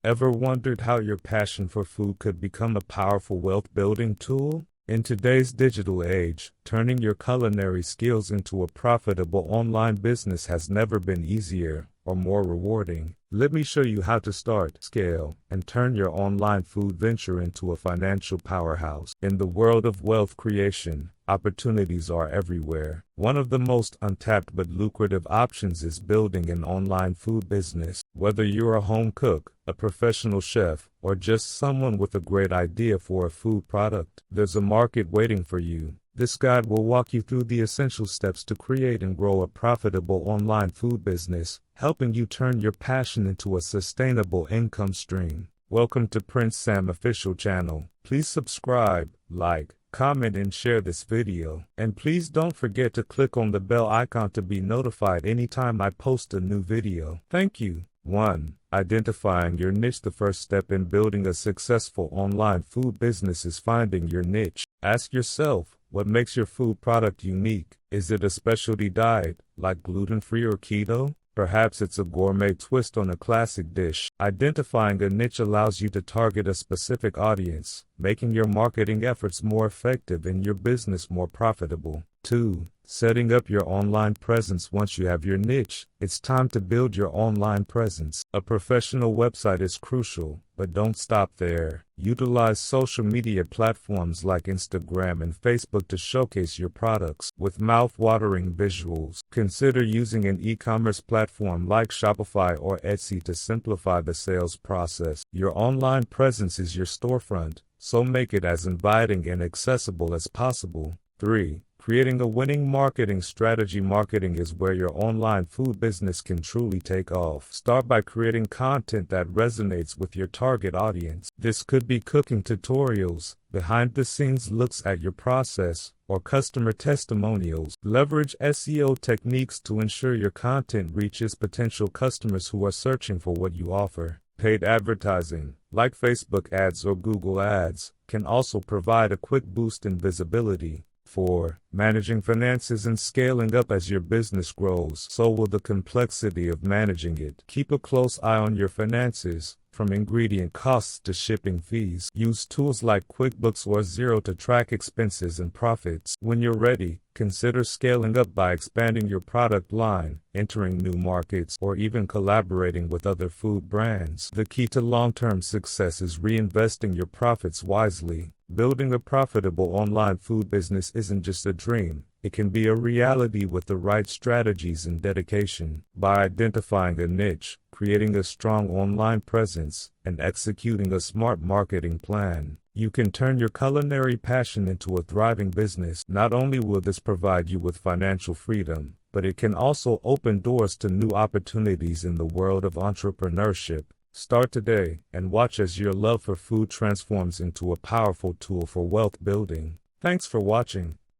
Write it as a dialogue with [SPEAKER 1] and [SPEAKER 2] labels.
[SPEAKER 1] Ever wondered how your passion for food could become a powerful wealth-building tool? In today's digital age, turning your culinary skills into a profitable online business has never been easier or more rewarding. Let me show you how to start, scale, and turn your online food venture into a financial powerhouse. In the world of wealth creation, opportunities are everywhere. One of the most untapped but lucrative options is building an online food business. Whether you're a home cook, a professional chef, or just someone with a great idea for a food product, there's a market waiting for you. This guide will walk you through the essential steps to create and grow a profitable online food business, helping you turn your passion into a sustainable income stream. Welcome to Prince Sam Official Channel. Please subscribe, like, comment, and share this video. And please don't forget to click on the bell icon to be notified anytime I post a new video. Thank you. 1. Identifying your niche. The first step in building a successful online food business is finding your niche. Ask yourself, what makes your food product unique? Is it a specialty diet, like gluten-free or keto? Perhaps it's a gourmet twist on a classic dish. Identifying a niche allows you to target a specific audience, making your marketing efforts more effective and your business more profitable. 2. Setting up your online presence. Once you have your niche, it's time to build your online presence. A professional website is crucial, but don't stop there. Utilize social media platforms like Instagram and Facebook to showcase your products with mouth-watering visuals. Consider using an e-commerce platform like Shopify or Etsy to simplify the sales process. Your online presence is your storefront, so make it as inviting and accessible as possible. 3. Creating a winning marketing strategy. Marketing is where your online food business can truly take off. Start by creating content that resonates with your target audience. This could be cooking tutorials, behind-the-scenes looks at your process, or customer testimonials. Leverage SEO techniques to ensure your content reaches potential customers who are searching for what you offer. Paid advertising, like Facebook ads or Google ads, can also provide a quick boost in visibility. 4. Managing finances and scaling up. As your business grows, so will the complexity of managing it. Keep a close eye on your finances, from ingredient costs to shipping fees. Use tools like QuickBooks or Xero to track expenses and profits. When you're ready, consider scaling up by expanding your product line, entering new markets, or even collaborating with other food brands. The key to long-term success is reinvesting your profits wisely. Building a profitable online food business isn't just a dream. It can be a reality with the right strategies and dedication. By identifying a niche, creating a strong online presence, and executing a smart marketing plan, you can turn your culinary passion into a thriving business. Not only will this provide you with financial freedom, but it can also open doors to new opportunities in the world of entrepreneurship. Start today and watch as your love for food transforms into a powerful tool for wealth building. Thanks for watching.